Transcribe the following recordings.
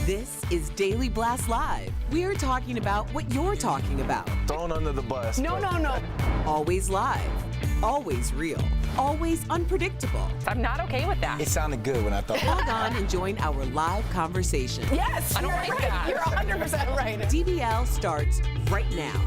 This is Daily Blast Live. We're talking about what you're talking about. Thrown under the bus. No. Always live. Always real. Always unpredictable. I'm not okay with that. It sounded good when I thought. Log on and join our live conversation. Yes, I don't you're like right. that. You're 100% right. DBL starts right now.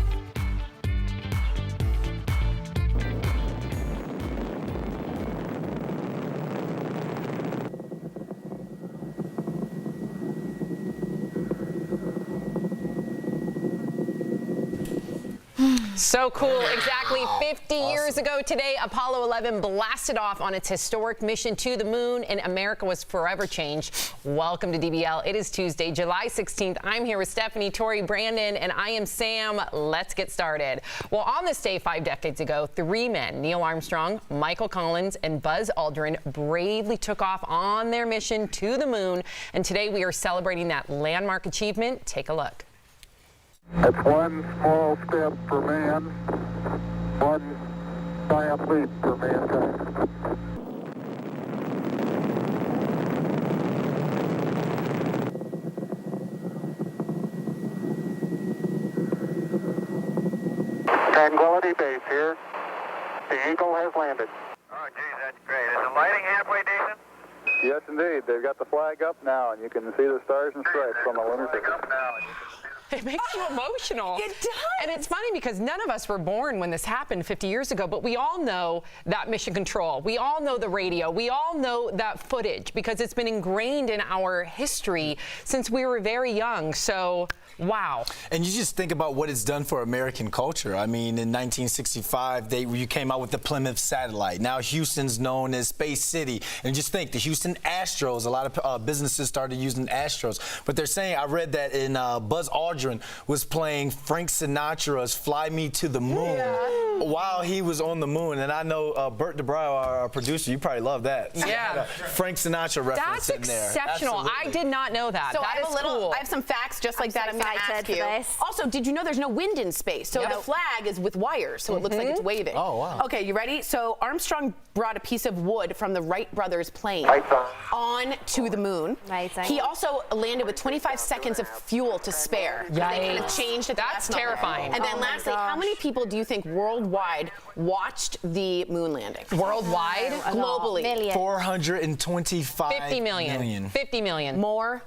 So cool. Exactly 50 years ago today, Apollo 11 blasted off on its historic mission to the moon, and America was forever changed. Welcome to DBL. It is Tuesday, July 16th. I'm here with Stephanie, Tori, Brandon, and I am Sam. Let's get started. Well, on this day 5 decades ago, 3 men, Neil Armstrong, Michael Collins, and Buzz Aldrin, bravely took off on their mission to the moon. And today we are celebrating that landmark achievement. Take a look. It's one small step for man, one giant leap for mankind. Tranquility Base here. The Eagle has landed. Oh, geez, that's great. Is the lighting halfway decent? Yes, indeed. They've got the flag up now, and you can see the stars and stripes on the lunar surface. Up now, and you can see the It makes you emotional. It does. And it's funny because none of us were born when this happened 50 years ago, but we all know that mission control. We all know the radio. We all know that footage because it's been ingrained in our history since we were very young. So, wow. And you just think about what it's done for American culture. I mean, in 1965, you came out with the Plymouth satellite. Now Houston's known as Space City. And just think, the Houston Astros, a lot of businesses started using Astros. But they're saying, I read that in Buzz Aldrin was playing Frank Sinatra's Fly Me to the Moon while he was on the moon. And I know Bert DeBrio, our producer, you probably love that. Yeah. Frank Sinatra reference That's in there. exceptional. Absolutely. I did not know that. So That I have is a little. cool. I have some facts just like so that. I'm going to excited ask for you. this. Also, did you know there's no wind in space? So the flag is with wires, so it looks like it's waving. Oh, wow. Okay, you ready? So Armstrong brought a piece of wood from the Wright brothers' plane Lights on to the moon. Amazing. He also landed with 25 seconds of fuel to spare. They kind of Yikes. changed at the That's last moment. terrifying. And then Oh my lastly, how gosh. many people do you think worldwide watched the moon landing? Worldwide? Globally. Million. 425 50 million. 50 million. More.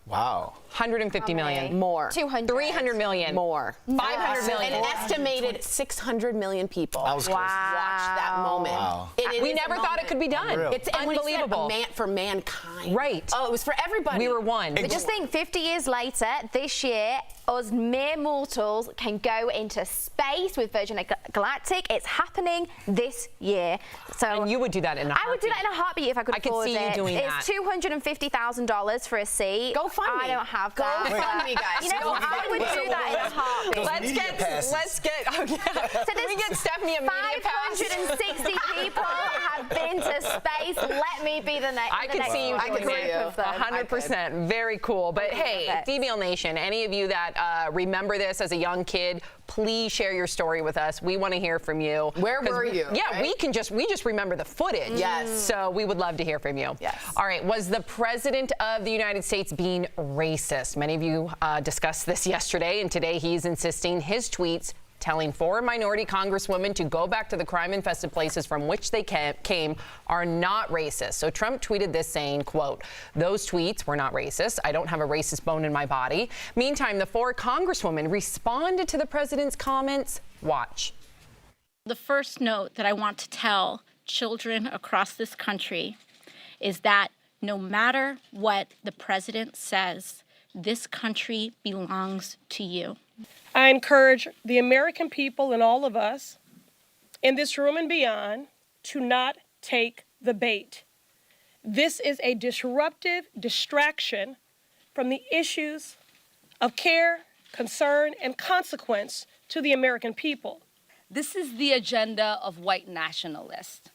Wow. 150 million. More. 200. 300 million. More. 500 million. An estimated 600 million people I was close. watched that moment. Wow. We never thought it could be done. Unreal. It's and when he said unbelievable. for mankind. Right. Oh, it was for everybody. We were one. But just think, 50 years later, this year, us mere mortals can go into space with Virgin Galactic. It's happening this year. So And you would do that in a I would do that heartbeat. in a heartbeat if I could I could afford see you it. doing It's $250,000 for a seat. Go fund me. I don't have Go that. fund me, guys. You know, I would do that in a heartbeat. Let's get, oh yeah. So Can we get Stephanie a media pass? 560 people have been to space. Let me be the next. I could see you I doing could see it. you. 100%. Very cool. But hey, Perfect. DBL Nation, any of you that remember this as a young kid, please share your story with us. We want to hear from you. Where were you, Yeah, right? we just remember the footage. Yes. So we would love to hear from you. Yes. All right. Was the President of the United States being racist? Many of you discussed this yesterday, and today he's insisting his tweets telling 4 minority congresswomen to go back to the crime-infested places from which they came are not racist. So Trump tweeted this saying, quote, "Those tweets were not racist. I don't have a racist bone in my body." Meantime, the 4 congresswomen responded to the president's comments. Watch. The first note that I want to tell children across this country is that no matter what the president says, this country belongs to you. I encourage the American people and all of us in this room and beyond to not take the bait. This is a disruptive distraction from the issues of care, concern, and consequence to the American people. This is the agenda of white nationalists.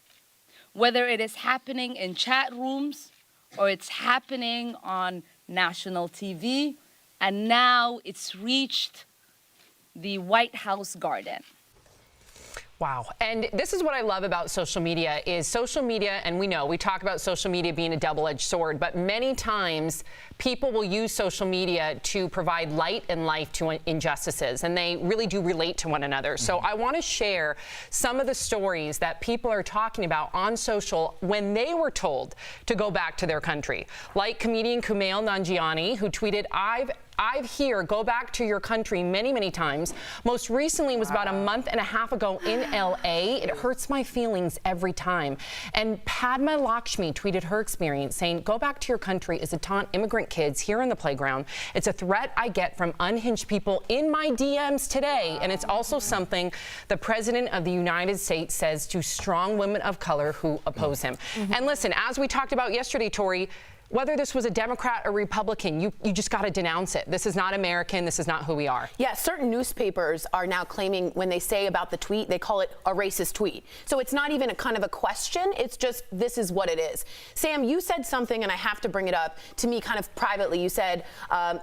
Whether it is happening in chat rooms or it's happening on national TV, and now it's reached the White House garden. Wow. And this is what I love about social media is social media, and we talk about social media being a double-edged sword, but many times people will use social media to provide light and life to injustices, and they really do relate to one another. So I want to share some of the stories that people are talking about on social when they were told to go back to their country. Like comedian Kumail Nanjiani, who tweeted, I've here, go back to your country many, many times. Most recently was about a month and a half ago in LA. It hurts my feelings every time. And Padma Lakshmi tweeted her experience saying, go back to your country is to taunt immigrant kids here in the playground. It's a threat I get from unhinged people in my DMs today. And it's also something the President of the United States says to strong women of color who oppose him. And listen, as we talked about yesterday, Tori, whether this was a Democrat or Republican, you just got to denounce it. This is not American. This is not who we are. Yeah, certain newspapers are now claiming when they say about the tweet, they call it a racist tweet. So it's not even a kind of a question. It's just, this is what it is. Sam, you said something, and I have to bring it up to me kind of privately. You said,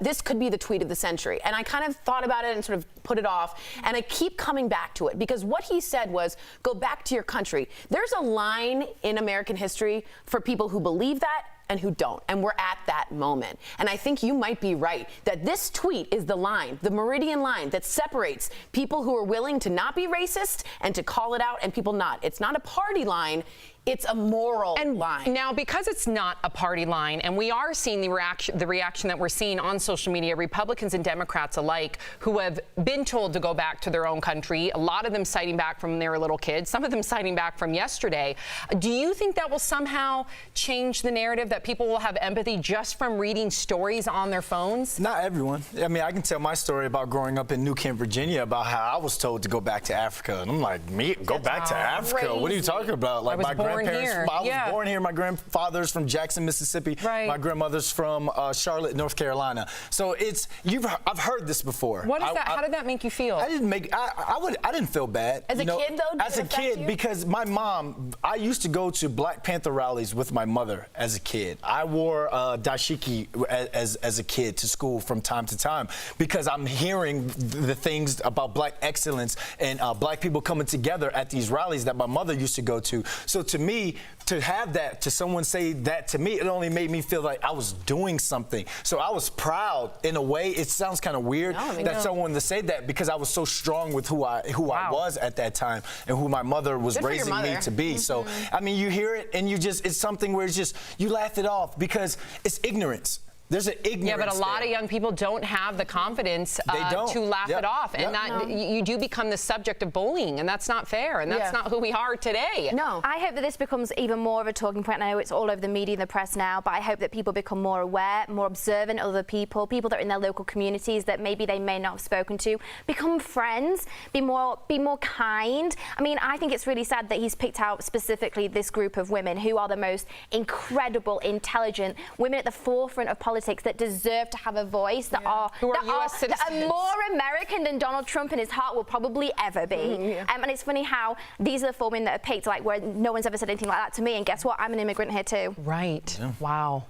this could be the tweet of the century. And I kind of thought about it and sort of put it off. And I keep coming back to it because what he said was, go back to your country. There's a line in American history for people who believe that and who don't. And we're at that moment. And I think you might be right that this tweet is the line, the meridian line that separates people who are willing to not be racist and to call it out and people not. It's not a party line. It's a moral line. Now, because it's not a party line, and we are seeing the reaction that we're seeing on social media, Republicans and Democrats alike, who have been told to go back to their own country, a lot of them citing back from their little kids, some of them citing back from yesterday. Do you think that will somehow change the narrative, that people will have empathy just from reading stories on their phones? Not everyone. I mean, I can tell my story about growing up in New Kent, Virginia, about how I was told to go back to Africa. And I'm like, me? Go back to Africa? Crazy. What are you talking about? Like, my grandparents, I was born here. My grandfather's from Jackson, Mississippi. Right. My grandmother's from Charlotte, North Carolina. So I've heard this before. What is that? How did that make you feel? I didn't feel bad. As a kid, though? As a kid, because my mom, I used to go to Black Panther rallies with my mother as a kid. I wore dashiki as a kid to school from time to time because I'm hearing the things about Black excellence and Black people coming together at these rallies that my mother used to go to. So to me, to have that, to someone say that to me, it only made me feel like I was doing something. So I was proud in a way. It sounds kind of weird someone to say that because I was so strong with who I was at that time and who my mother was raising me to be. So, I mean, you hear it and it's something where it's just, you laugh it off because it's ignorance. There's an ignorance. Yeah, but a lot of young people don't have the confidence to laugh it off. And you do become the subject of bullying, and that's not fair, and that's not who we are today. No. I hope that this becomes even more of a talking point. I know it's all over the media and the press now, but I hope that people become more aware, more observant of other people that are in their local communities that maybe they may not have spoken to. Become friends, be more kind. I mean, I think it's really sad that he's picked out specifically this group of women who are the most incredible, intelligent women at the forefront of politics that deserve to have a voice, that are more American than Donald Trump in his heart will probably ever be. And it's funny how these are the 4 women that are picked, like where no one's ever said anything like that to me. And guess what? I'm an immigrant here too. Right. Yeah. Wow.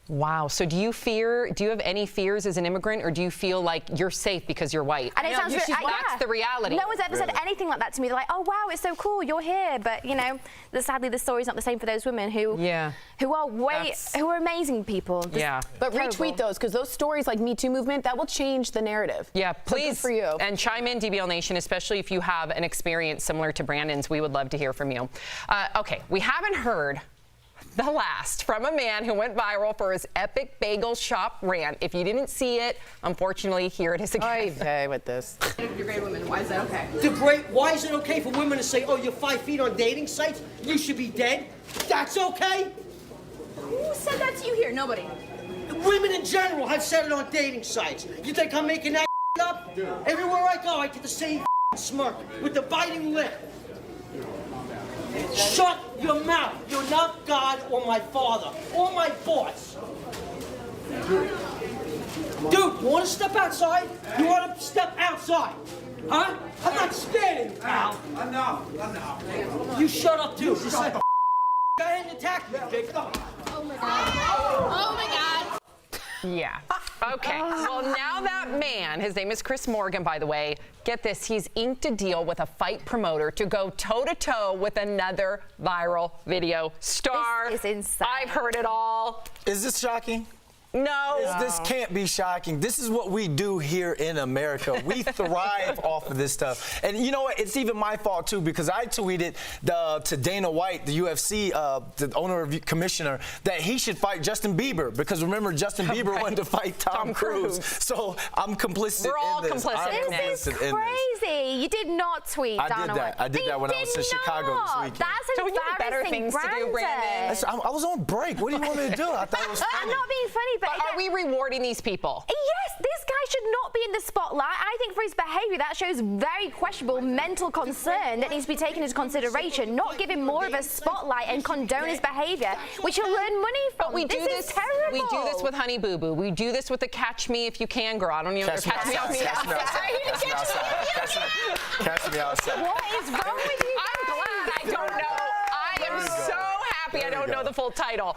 Wow. So do you have any fears as an immigrant, or do you feel like you're safe because you're white? And it sounds that's the reality. No one's ever said anything like that to me. They're like, oh, wow, it's so cool, you're here. But, you know, sadly, the story's not the same for those women who are amazing people. But retweet those, because those stories like Me Too movement, that will change the narrative. Yeah, please. So good for you. And chime in, DBL Nation, especially if you have an experience similar to Brandon's. We would love to hear from you. Okay, we haven't heard the last from a man who went viral for his epic bagel shop rant. If you didn't see it, unfortunately, here it is again. Okay, with this. You're great women. Why is that okay? Why is it okay for women to say, oh, you're 5 feet on dating sites? You should be dead? That's okay? Who said that to you here? Nobody. Women in general have said it on dating sites. You think I'm making that up? Everywhere I go, I get the same smirk with the biting lip. Shut your mouth. You're not God or my father or my boss. Dude, you want to step outside? You want to step outside? Huh? I'm not scared of you, pal. I'm not. You shut up, too. Go ahead and attack me, Jake. Oh, my God. Oh, my God. Yeah. Okay. Well, now that man, his name is Chris Morgan, by the way, get this, he's inked a deal with a fight promoter to go toe-to-toe with another viral video star. This is insane. I've heard it all. Is this shocking? No. This can't be shocking. This is what we do here in America. We thrive off of this stuff. And you know what? It's even my fault, too, because I tweeted to Dana White, the UFC, the commissioner, that he should fight Justin Bieber. Because remember, Justin Bieber wanted to fight Tom Cruise. So I'm complicit We're all in this. complicit in This is crazy. You did not tweet Dana White. I did that when I was in Chicago this weekend. That's So we have better things to do, Brandon. I was on break. What do you want me to do? I thought it was funny. I'm not being funny, but Are we rewarding these people? yes, this guy should not be in the spotlight. I think for his behavior, that shows very questionable mental concern that needs to be taken into consideration. Not give him more of a spotlight and condone his behavior, which he'll earn money from. But we do this is terrible. We do this with Honey Boo Boo. We do this with the Catch Me If You Can girl. I don't even know. Catch me outside. Catch me outside. What is wrong with you guys? I'm glad I don't know. I am so happy I don't know the full title.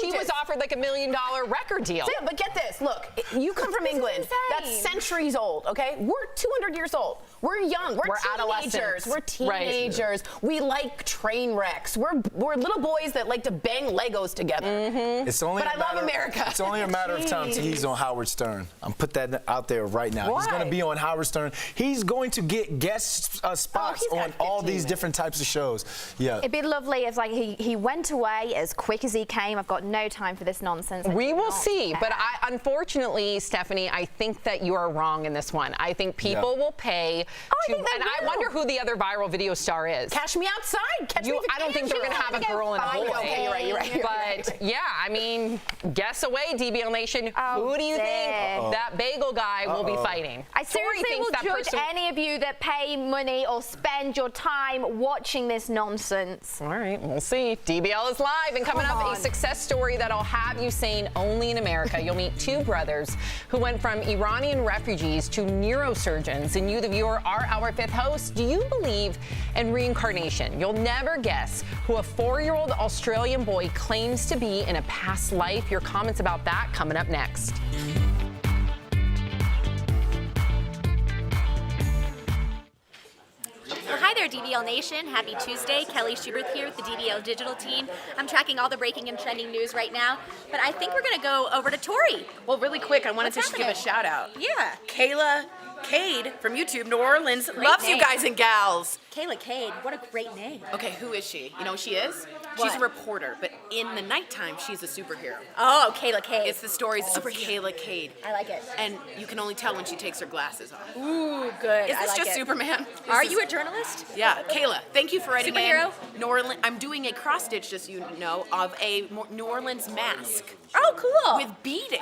She was offered like $1 million record deal. Yeah, but get this. Look, you come from England. That's centuries old, okay? We're 200 years old. We're young. We're teenagers. adolescents. We're teenagers. Right. We like train wrecks. We're little boys that like to bang Legos together. It's only but I love America. It's only a matter of time till he's on Howard Stern. I'm put that out there right now. Why? He's going to be on Howard Stern. He's going to get guest spots on all these different types of shows. Yeah. It'd be lovely if like he went away as quick as he came. I've got no time for this nonsense. We will see. But unfortunately, Stephanie, I think that you are wrong in this one. I think people will pay. I wonder who the other viral video star is. Cash Me Outside. Catch me if you I don't can. think they're going to have a girl and a boy. Okay, you're right. But yeah, I mean, guess away, DBL Nation. Who do you think that bagel guy will be fighting? I seriously will judge any of you that pay money or spend your time watching this nonsense. All right, we'll see. DBL is live, and coming up, a success story that'll have you saying only in America. You'll meet two brothers who went from Iranian refugees to neurosurgeons. And you, the viewer, are our fifth host. Do you believe in reincarnation? You'll never guess who a 4-year-old Australian boy claims to be in a past life. Your comments about that coming up next. Well, hi there, DBL Nation. Happy Tuesday. Kelly Schubert here with the DBL Digital team. I'm tracking all the breaking and trending news right now, but I think we're going to go over to Tori. Well, really quick, I wanted to just give a shout out. Yeah. Kayla Cade from YouTube, New Orleans, loves you guys and gals. Kayla Cade, what a great name. Okay, who is she? You know who she is? What? She's a reporter, but in the nighttime, she's a superhero. Oh, Kayla Cade. It's the stories of Kayla Cade. I like it. And you can only tell when she takes her glasses off. Ooh, good. Is this just Superman? Are you a journalist? Yeah, Kayla, thank you for writing Superhero? in. New Orleans. I'm doing a cross stitch, just so you know, of a New Orleans mask. Oh, cool. With beading.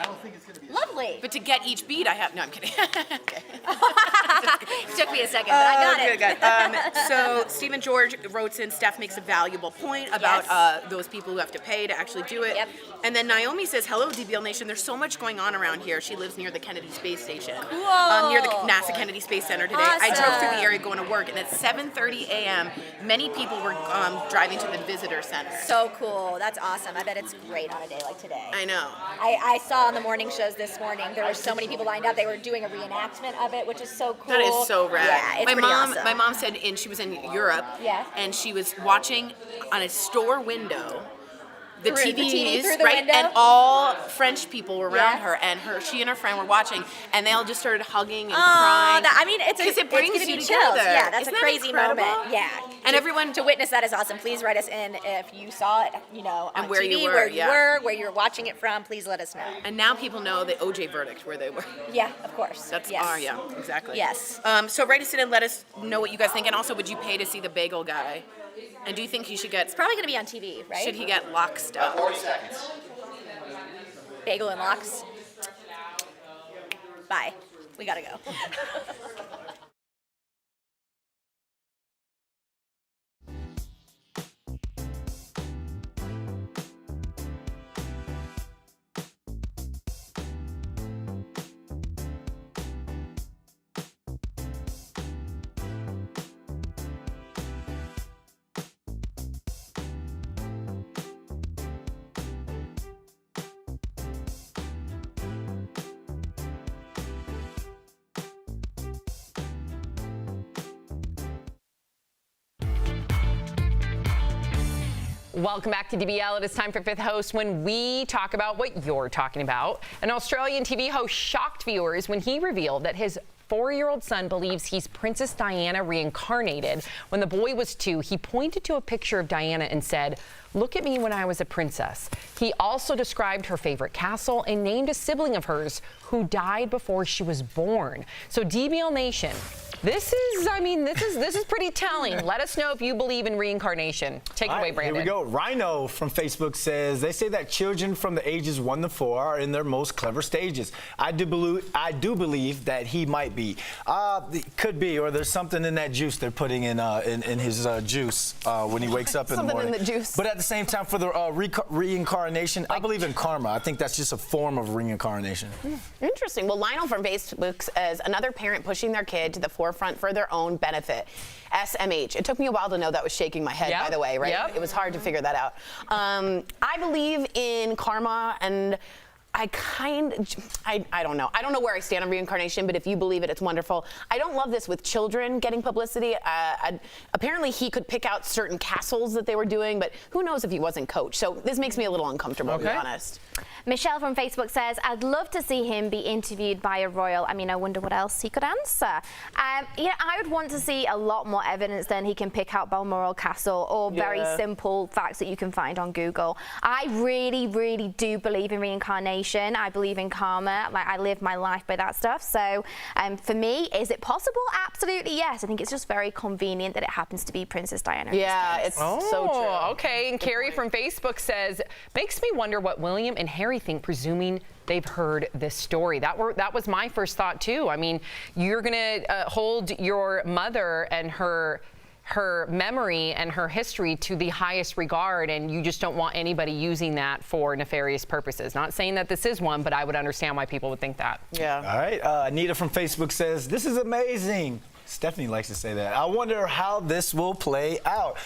Lovely. But to get each bead, I have. No, I'm kidding. Okay. It took me a second, but I got it. Good. So Stephen George wrote in, Steph makes a valuable point about those people who have to pay to actually do it. Yep. And then Naomi says, hello, DBL Nation. There's so much going on around here. She lives near the Kennedy Space Station. Cool. Near the NASA Kennedy Space Center today. Awesome. I drove through the area going to work, and at 7:30 a.m., many people were driving to the visitor center. So cool. That's awesome. I bet it's great on a day like today. I know. I saw on the morning shows this morning, there were so many people lined up. They were doing a reenactment of it, which is so cool. That is so rad. Yeah, it's pretty awesome. My mom said she was in Europe, and she was watching on a store window the TVs, through the right? window? And all French people were around her, and she and her friend were watching, and they all just started hugging and crying. Because it brings you chills. together. Yeah, that's Isn't a that crazy incredible? moment. Yeah. And everyone to witness that is awesome. Please write us in if you saw it, on where TV, you were, where you're watching it from. Please let us know. And now people know the OJ verdict where they were. Yeah, of course. That's exactly. Yes. So write us in and let us know what you guys think. And also, would you pay to see the bagel guy? And do you think he should get? It's probably going to be on TV, right? Should he get locked up? 40 seconds. Bagel and locks. Bye. We gotta go. Welcome back to DBL. It is time for Fifth Host, when we talk about what you're talking about. An Australian TV host shocked viewers when he revealed that his 4-year-old son believes he's Princess Diana reincarnated. When the boy was 2, he pointed to a picture of Diana and said, "Look at me when I was a princess." He also described her favorite castle and named a sibling of hers who died before she was born. So DBL Nation, this is pretty telling. Let us know if you believe in reincarnation. Take it away, Brandon. Here we go. Rhino from Facebook says, they say that children from the ages 1 to 4 are in their most clever stages. I do believe that he might be. Could be, or there's something in that juice they're putting in his juice when he wakes up in the morning. Something in the juice. But at the same time, for the reincarnation, I believe in karma. I think that's just a form of reincarnation. Interesting. Well, Lionel from Facebook says, another parent pushing their kid to the forefront for their own benefit. SMH. It took me a while to know that was shaking my head, by the way, right? It was hard to figure that out. I believe in karma, and I don't know. I don't know where I stand on reincarnation, but if you believe it, it's wonderful. I don't love this with children getting publicity. Apparently, he could pick out certain castles that they were doing, but who knows if he wasn't coached. So this makes me a little uncomfortable, to be honest. Michelle from Facebook says, I'd love to see him be interviewed by a royal. I mean, I wonder what else he could answer. I would want to see a lot more evidence than he can pick out Balmoral Castle or very simple facts that you can find on Google. I really, really do believe in reincarnation. I believe in karma. Like, I live my life by that stuff. So for me, is it possible? Absolutely, yes. I think it's just very convenient that it happens to be Princess Diana. Yeah, it's so true. Okay, and Carrie from Facebook says, makes me wonder what William and Harry think, presuming they've heard this story. That was my first thought too. I mean, you're gonna hold your mother and her memory and her history to the highest regard, and you just don't want anybody using that for nefarious purposes. Not saying that this is one, but I would understand why people would think that. Yeah. All right. Anita from Facebook says, this is amazing. Stephanie likes to say that. I wonder how this will play out.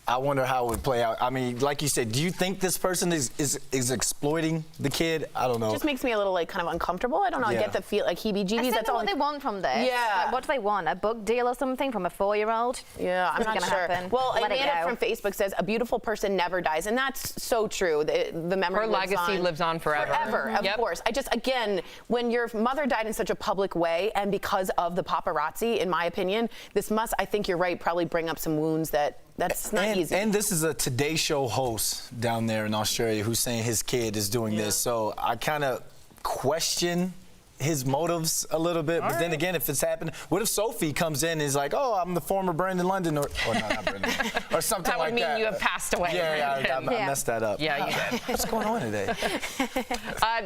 I wonder how it would play out. I mean, like you said, do you think this person is exploiting the kid? I don't know. It just makes me a little kind of uncomfortable. I don't know. I get the feel like heebie-jeebies. That's all what they want from this. Yeah. Like, what do they want? A book deal or something from a 4-year-old? Yeah, I'm not sure. Happen. Well, Let Amanda from Facebook says, a beautiful person never dies, and that's so true. The memory her legacy lives on forever. Forever, of course. Again, when your mother died in such a public way, and because of the paparazzi, in my opinion, this must, I think you're right, probably bring up some wounds that's not easy. And this is a Today Show host down there in Australia who's saying his kid is doing this. So I kind of question his motives a little bit. But then again, if it's happening, what if Sophie comes in and is like, oh, I'm the former Brandon London, or no, not Brandon, or something like that. That would mean you have passed away. Yeah, I messed that up. Yeah, you did. What's going on today?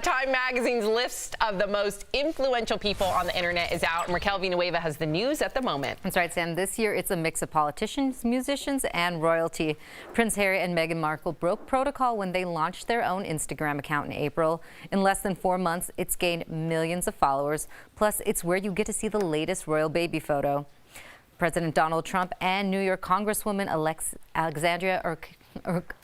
Time Magazine's list of the most influential people on the internet is out, and Raquel Villanueva has the news at the moment. That's right, Sam. This year, it's a mix of politicians, musicians, and royalty. Prince Harry and Meghan Markle broke protocol when they launched their own Instagram account in April. In less than 4 months, it's gained millions of followers. Plus, it's where you get to see the latest royal baby photo. President Donald Trump and New York Congresswoman Alexandria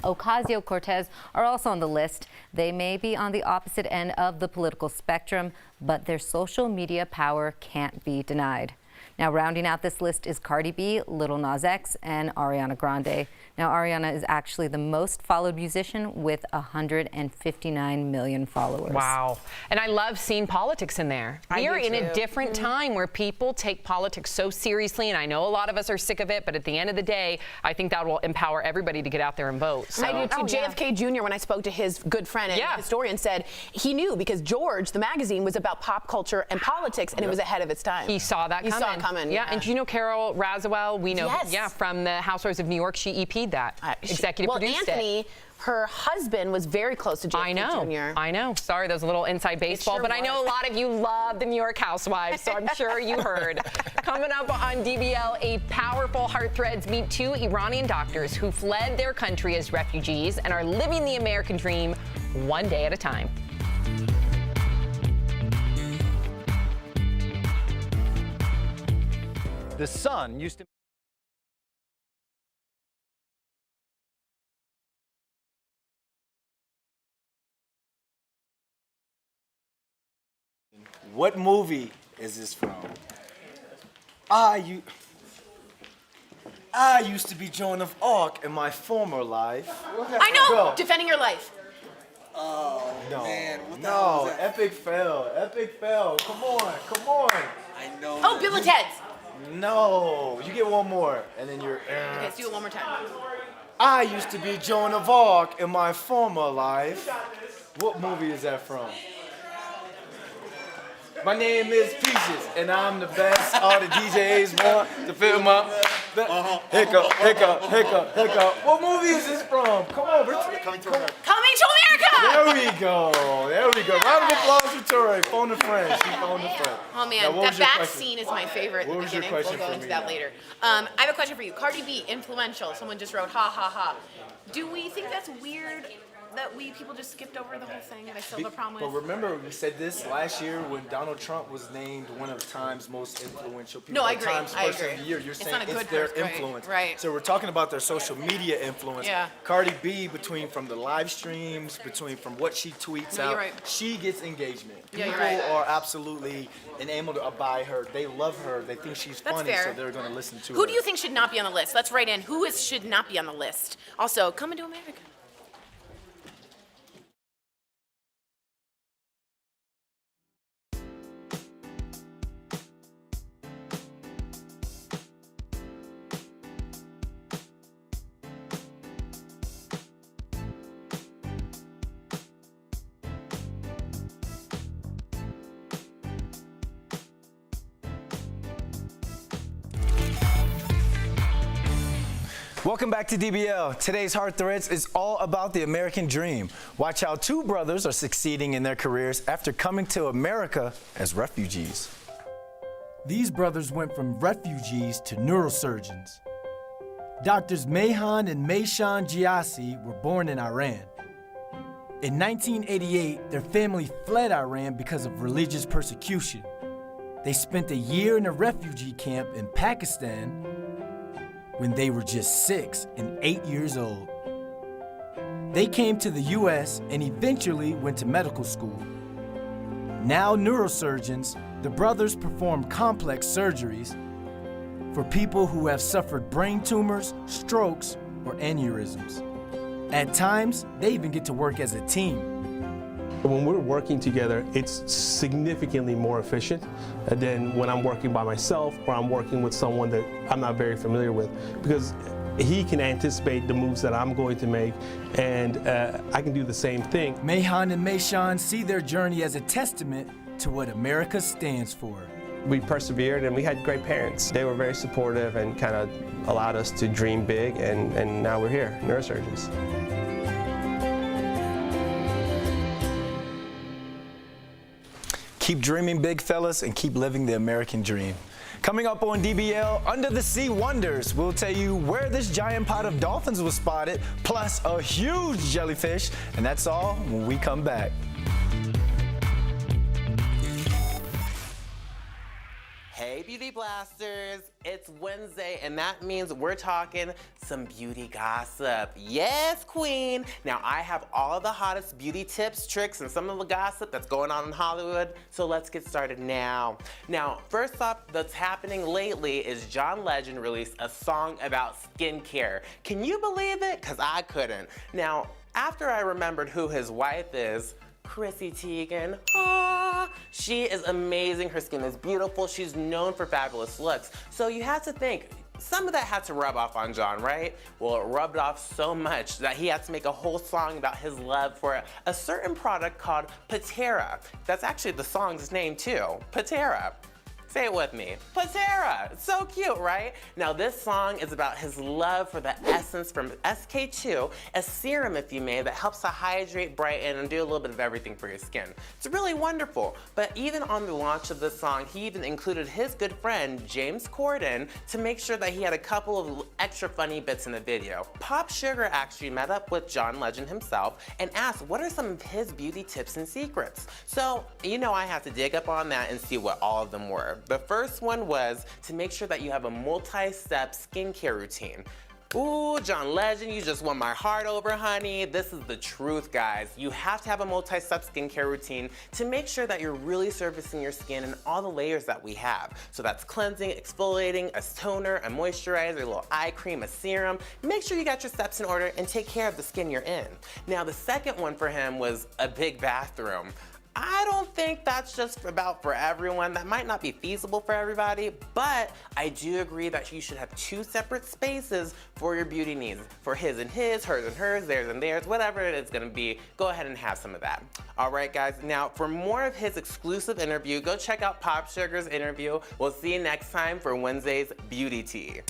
Ocasio-Cortez are also on the list. They may be on the opposite end of the political spectrum, but their social media power can't be denied. Now, rounding out this list is Cardi B, Lil Nas X, and Ariana Grande. Now, Ariana is actually the most followed musician with 159 million followers. Wow. And I love seeing politics in there. We are in a different time where people take politics so seriously, and I know a lot of us are sick of it, but at the end of the day, I think that will empower everybody to get out there and vote. So. I do too. JFK Jr., when I spoke to his good friend and historian, said he knew because George, the magazine, was about pop culture and politics, and it was ahead of its time. He saw that coming. He saw it coming. Yeah, and do you know Carol Razawell? We know, from the Housewives of New York, she EP'd that. Executive produced Anthony, her husband, was very close to JFK Jr. I know. Sorry, that was a little inside baseball, but I know a lot of you love the New York Housewives, so I'm sure you heard. Coming up on DBL, a powerful Heartthreads meet 2 Iranian doctors who fled their country as refugees and are living the American dream one day at a time. The sun used to... What movie is this from? I used to be Joan of Arc in my former life. I know! Go. Defending your life. Oh, no. Man, what the no, hell is that? epic fail. Epic fail. Come on, come on. I know. Oh, Bill and Ted's. No, you get one more, and then you're. Okay, let's do it one more time. I used to be Joan of Arc in my former life. What movie is that from? My name is Peaches, and I'm the best. All the DJs want to fill my hiccup, hiccup, hiccup, hiccup. What movie is this from? Come on, Coming to America. Coming to America! There we go. There we go. Round of applause for Tori. Phone a friend. She phoned a friend. Oh man, Now, what that was your back question? scene is my favorite What at the was your beginning. We'll question go for into me that now? later. I have a question for you. Cardi B, influential. Someone just wrote, ha ha ha. Do we think that's weird that people just skipped over the whole thing that I still have a problem But with? remember, we said this last year when Donald Trump was named one of Time's most influential people. No, I or agree. Time's I Person agree. of the Year. You're It's saying not a it's good their person, right, influence. right. So we're talking about their social media influence. Yeah. Cardi B, from the live streams, from what she tweets No, out, you're right. she gets engagement. Yeah, People you're right. are absolutely enamored by her. They love her. They think she's That's funny, fair. so they're going to listen to her. Who do you think should not be on the list? Let's write in. Who should not be on the list? Also, coming to America. Welcome back to DBL. Today's Heart Threads is all about the American dream. Watch how two brothers are succeeding in their careers after coming to America as refugees. These brothers went from refugees to neurosurgeons. Doctors Mayhan and Mayshan Giassi were born in Iran. In 1988, their family fled Iran because of religious persecution. They spent a year in a refugee camp in Pakistan when they were just 6 and 8 years old. They came to the US and eventually went to medical school. Now neurosurgeons, the brothers perform complex surgeries for people who have suffered brain tumors, strokes, or aneurysms. At times, they even get to work as a team. When we're working together, it's significantly more efficient than when I'm working by myself or I'm working with someone that I'm not very familiar with, because he can anticipate the moves that I'm going to make, and I can do the same thing. Mayhan and Mayshan see their journey as a testament to what America stands for. We persevered and we had great parents. They were very supportive and kind of allowed us to dream big, and now we're here, neurosurgeons. Keep dreaming big, fellas, and keep living the American dream. Coming up on DBL, Under the Sea Wonders, we'll tell you where this giant pod of dolphins was spotted, plus a huge jellyfish, and that's all when we come back. Hey Beauty Blasters, it's Wednesday and that means we're talking some beauty gossip. Yes, queen. Now I have all the hottest beauty tips, tricks, and some of the gossip that's going on in Hollywood, so let's get started now. Now, first up that's happening lately is John Legend released a song about skincare. Can you believe it? Cause I couldn't. Now, after I remembered who his wife is, Chrissy Teigen. She is amazing. Her skin is beautiful. She's known for fabulous looks. So you have to think, some of that had to rub off on John, right? Well, it rubbed off so much that he had to make a whole song about his love for a certain product called Patera. That's actually the song's name too, Patera. Say it with me, Patera. It's so cute, right? Now this song is about his love for the essence from SK2, a serum, if you may, that helps to hydrate, brighten, and do a little bit of everything for your skin. It's really wonderful. But even on the launch of this song, he even included his good friend, James Corden, to make sure that he had a couple of extra funny bits in the video. Pop Sugar actually met up with John Legend himself and asked what are some of his beauty tips and secrets. So, you know I had to dig up on that and see what all of them were. The first one was to make sure that you have a multi-step skincare routine. Ooh, John Legend, you just won my heart over, honey. This is the truth, guys. You have to have a multi-step skincare routine to make sure that you're really servicing your skin and all the layers that we have. So that's cleansing, exfoliating, a toner, a moisturizer, a little eye cream, a serum. Make sure you got your steps in order and take care of the skin you're in. Now, the second one for him was a big bathroom. I don't think that's just about for everyone. That might not be feasible for everybody, but I do agree that you should have 2 separate spaces for your beauty needs. For his and his, hers and hers, theirs and theirs, whatever it is gonna be, go ahead and have some of that. All right, guys, now for more of his exclusive interview, go check out Pop Sugar's interview. We'll see you next time for Wednesday's Beauty Tea.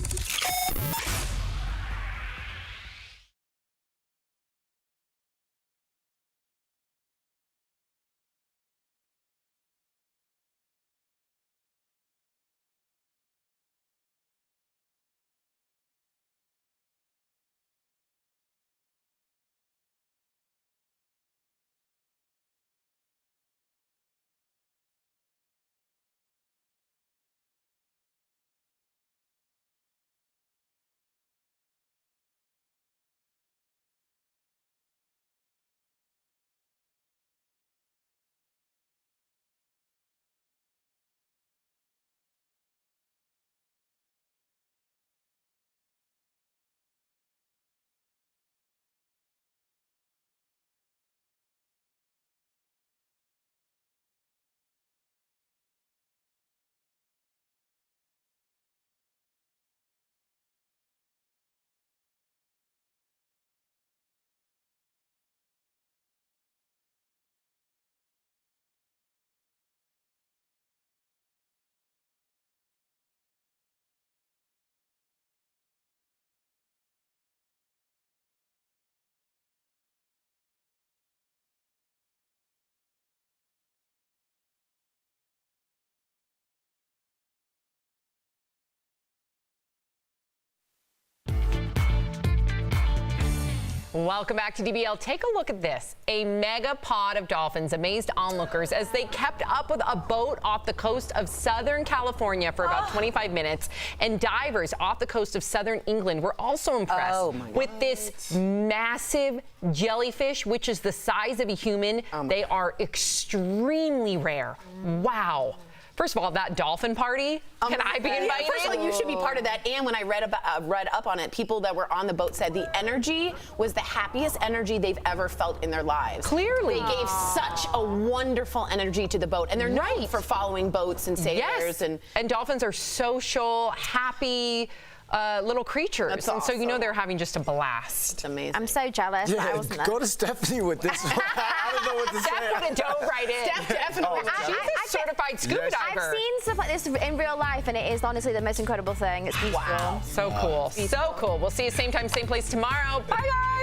Welcome back to DBL. Take a look at this. A mega pod of dolphins amazed onlookers as they kept up with a boat off the coast of Southern California for about 25 minutes. And divers off the coast of Southern England were also impressed with this massive jellyfish, which is the size of a human. They are extremely rare. Wow. First of all, that dolphin party, can I be invited? First of all, you should be part of that. And when I read up on it, people that were on the boat said the energy was the happiest energy they've ever felt in their lives. Clearly. They gave such a wonderful energy to the boat. And they're known for following boats and sailors. Yes. And dolphins are social, happy, little creatures. That's and so you know awesome. they're having just a blast. It's amazing. I'm so jealous that I wasn't there. Go to Stephanie with this one. I don't know what to say. Steph would have dove right in. Steph definitely. She's a certified scuba diver. I've seen stuff like this in real life, and it is honestly the most incredible thing. It's beautiful. Wow. So cool. So cool. We'll see you same time, same place tomorrow. Bye, guys.